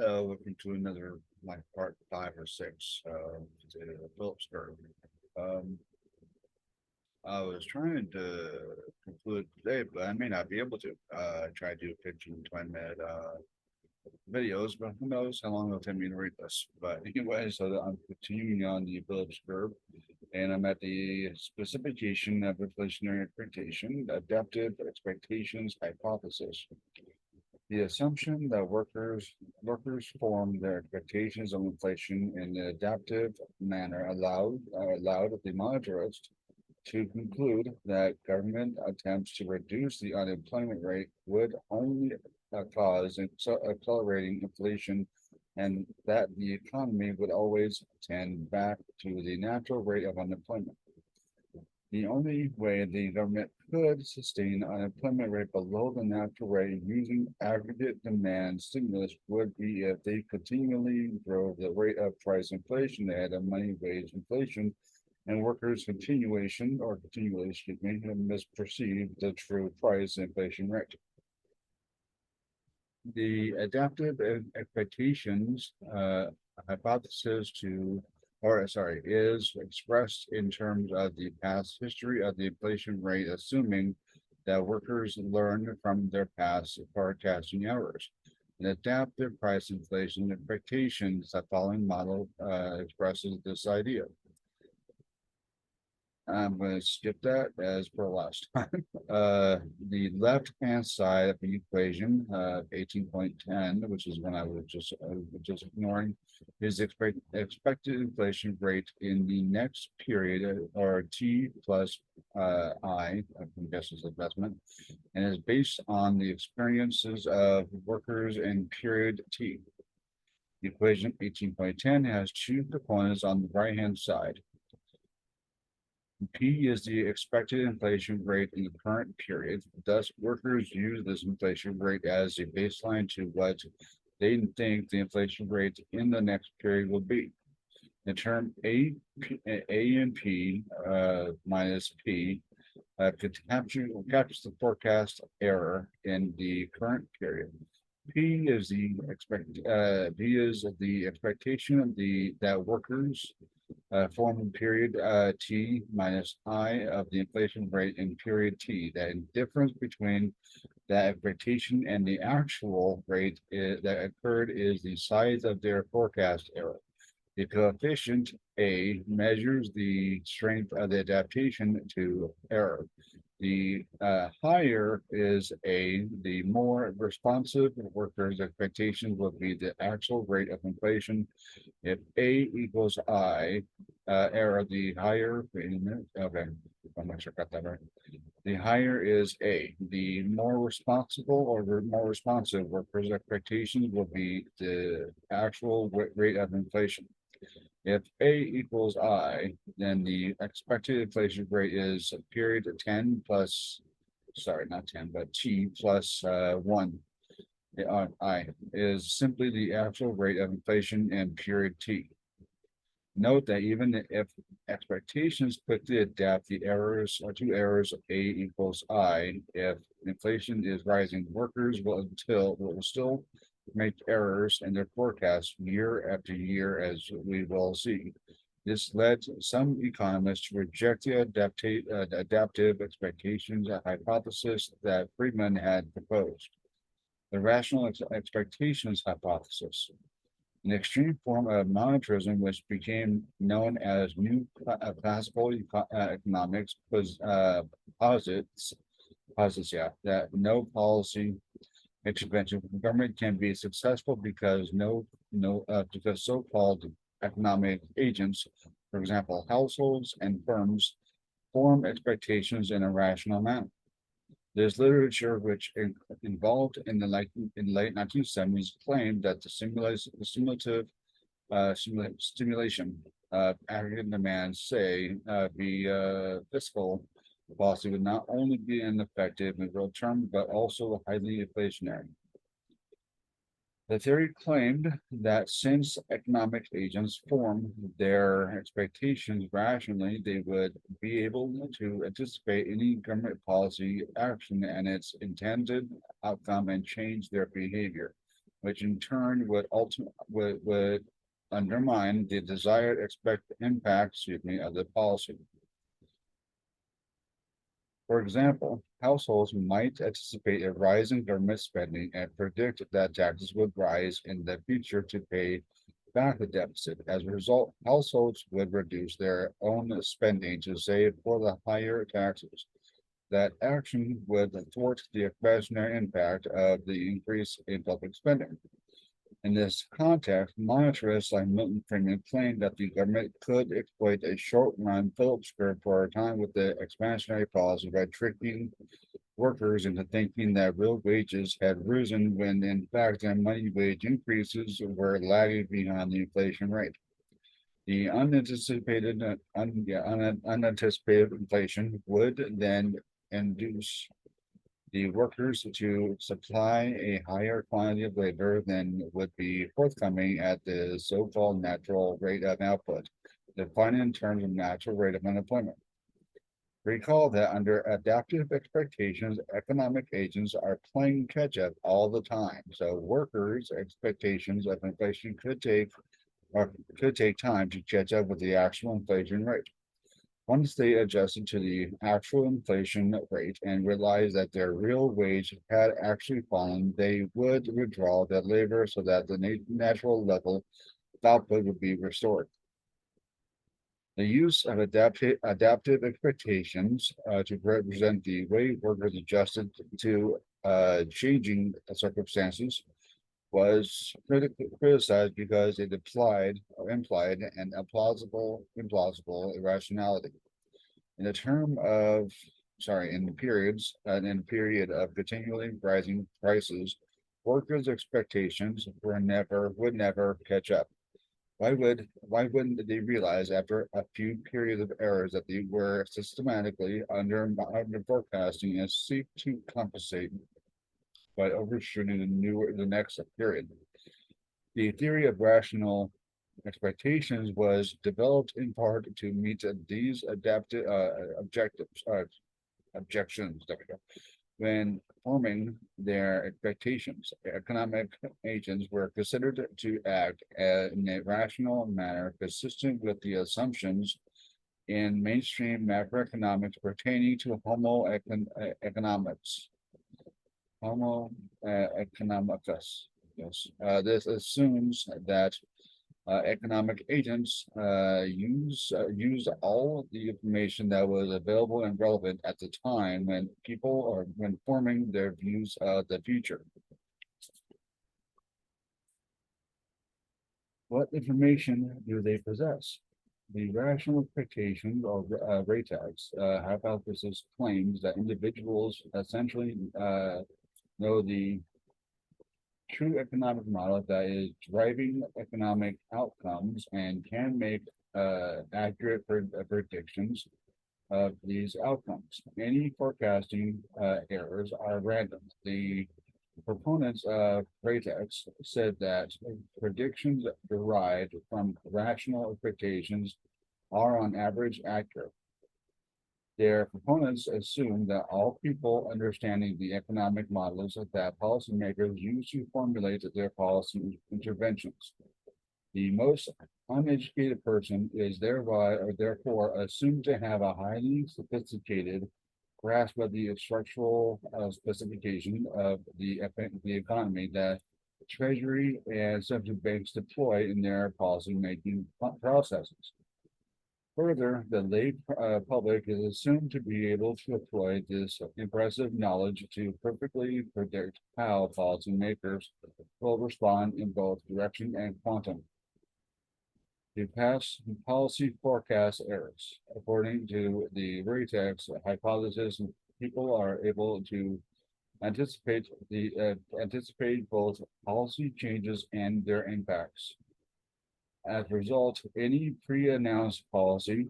Looking to another like part 5 or 6, the Phillips Curve. Um, I was trying to conclude today, but I may not be able to. Try to do 15, 20 minute videos, but who knows how long it'll take me to read this. But anyway, so I'm continuing on the Phillips Curve, and I'm at the specification of inflationary expectation, adaptive expectations hypothesis. The assumption that workers form their expectations of inflation in an adaptive manner allowed the monetarist to conclude that government attempts to reduce the unemployment rate would only cause accelerating inflation, and that the economy would always tend back to the natural rate of unemployment. The only way the government could sustain unemployment rate below the natural rate using aggregate demand stimulus would be if they continually drove the rate of price inflation ahead of money wage inflation, and workers' continuation may have misperceived the true price inflation rate. The adaptive expectations hypothesis is expressed in terms of the past history of the inflation rate, assuming that workers learn from their past forecasting errors. An adaptive price inflation expectations, the following model expresses this idea. I'm going to skip that as per last time. The left-hand side of the equation, 18.10, which is one I was just ignoring, is expected inflation rate in the next period, or T plus I guess is investment, and is based on the experiences of workers in period T. The equation 18.10 has two components on the right-hand side. P is the expected inflation rate in the current period. Thus, workers use this inflation rate as a baseline to what they think the inflation rate in the next period will be. The term A and P minus P captures the forecast error in the current period. P is the expectation of that workers form period T minus I of the inflation rate in period T. The difference between that expectation and the actual rate that occurred is the size of their forecast error. The coefficient A measures the strength of the adaptation to error. The higher is A, the more responsive workers' expectations will be the actual rate of inflation. If A equals I, error, the higher, wait a minute, okay, I'm not sure I got that right. The higher is A. The more responsible or the more responsive workers' expectations will be the actual rate of inflation. If A equals I, then the expected inflation rate is period 10 plus, sorry, not 10, but T plus 1. I is simply the actual rate of inflation in period T. Note that even if expectations quickly adapt the errors or two errors A equals I, if inflation is rising, workers will still make errors in their forecast year after year, as we will see. This led some economists to reject the adaptive expectations hypothesis that Friedman had proposed. The rational expectations hypothesis, an extreme form of monetarism, which became known as new classical economics, posits, that no policy intervention from government can be successful because so-called economic agents, for example, households and firms, form expectations in a rational manner. There's literature which involved in the late 1970s claimed that the stimulation of aggregate demand, say, fiscal policy, would not only be ineffective in real terms, but also highly inflationary. The theory claimed that since economic agents form their expectations rationally, they would be able to anticipate any government policy action and its intended outcome and change their behavior. which in turn would undermine the desired expect impact, of the policy. For example, households might anticipate a rise in government spending and predict that taxes would rise in the future to pay back the deficit. As a result, households would reduce their own spending to save for the higher taxes. That action would thwart the inflationary impact of the increase in public spending. In this context, monetarists like Milton Friedman claimed that the government could exploit a short-run Phillips curve for a time with the expansionary policy by tricking workers into thinking that real wages had risen when in fact their money wage increases were lagging behind the inflation rate. The unanticipated inflation would then induce the workers to supply a higher quantity of labor than would be forthcoming at the so-called natural rate of output, defined in terms of natural rate of unemployment. Recall that under adaptive expectations, economic agents are playing catch up all the time. So workers' expectations of inflation could take time to catch up with the actual inflation rate. Once they adjusted to the actual inflation rate and realized that their real wage had actually fallen, they would withdraw their labor so that the natural level of output would be restored. The use of adaptive expectations to represent the way workers adjusted to changing circumstances was criticized because it implied an implausible irrationality. In the term of, in the in the period of continually rising prices, workers' expectations would never catch up. Why wouldn't they realize after a few periods of errors that they were systematically under forecasting and seek to compensate by overshooting the next period? The theory of rational expectations was developed in part to meet these adaptive objections. There we go. When forming their expectations, economic agents were considered to act in a rational manner consistent with the assumptions in mainstream macroeconomics pertaining to economics. Homo economicus. Yes. This assumes that economic agents use all the information that was available and relevant at the time when when forming their views of the future. What information do they possess? The rational expectations or rate tags hypothesis claims that individuals essentially know the true economic model that is driving economic outcomes and can make accurate predictions of these outcomes. Any forecasting errors are random. The proponents of Pratex said that predictions derived from rational expectations are on average accurate. Their proponents assume that all people understanding the economic models that policymakers use to formulate their policy interventions. The most uneducated person is therefore assumed to have a highly sophisticated grasp of the structural specification of the economy that Treasury and central banks deploy in their policy making processes. Further, the lay public is assumed to be able to employ this impressive knowledge to perfectly predict how policymakers will respond in both direction and quantum. To pass policy forecast errors. According to the Veritex hypothesis, people are able to anticipate both policy changes and their impacts. As a result, any pre-announced policy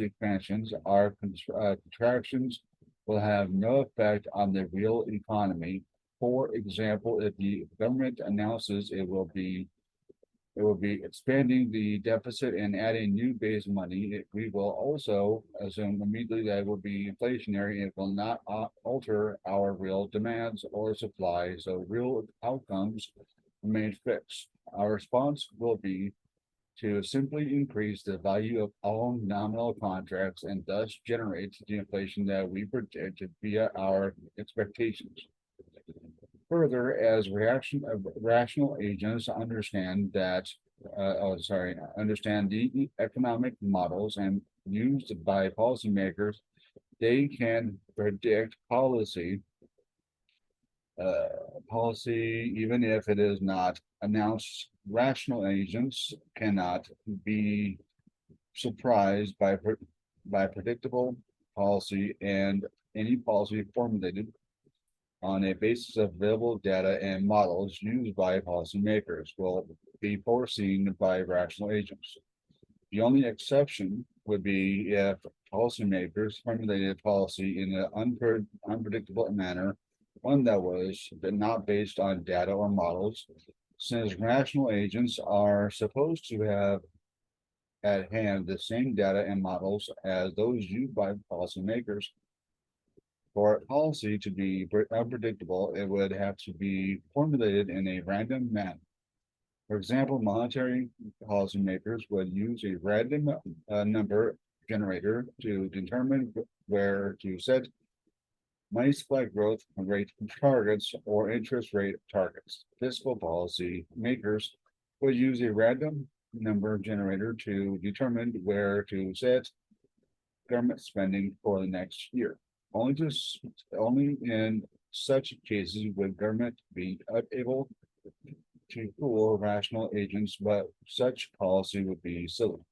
expansions or contractions will have no effect on the real economy. For example, if the government announces it will be It will be expanding the deficit and adding new base money. We will also assume immediately that it will be inflationary and it will not alter our real demands or supply. So real outcomes remain fixed. Our response will be to simply increase the value of all nominal contracts and thus generate the inflation that we predict via our expectations. Further, as rational agents understand the economic models and used by policymakers, they can predict policy, even if it is not announced. Rational agents cannot be surprised by predictable policy, and any policy formulated on a basis of available data and models used by policymakers will be foreseen by rational agents. The only exception would be if policymakers formulated policy in an unpredictable manner, one that was not based on data or models, since rational agents are supposed to have at hand the same data and models as those used by policymakers. For policy to be unpredictable, it would have to be formulated in a random manner. For example, monetary policymakers would use a random number generator to determine where to set money supply growth rate targets or interest rate targets. Fiscal policy makers would use a random number generator to determine where to set government spending for the next year. Only in such cases would government be able to fool rational agents, but such policy would be silly.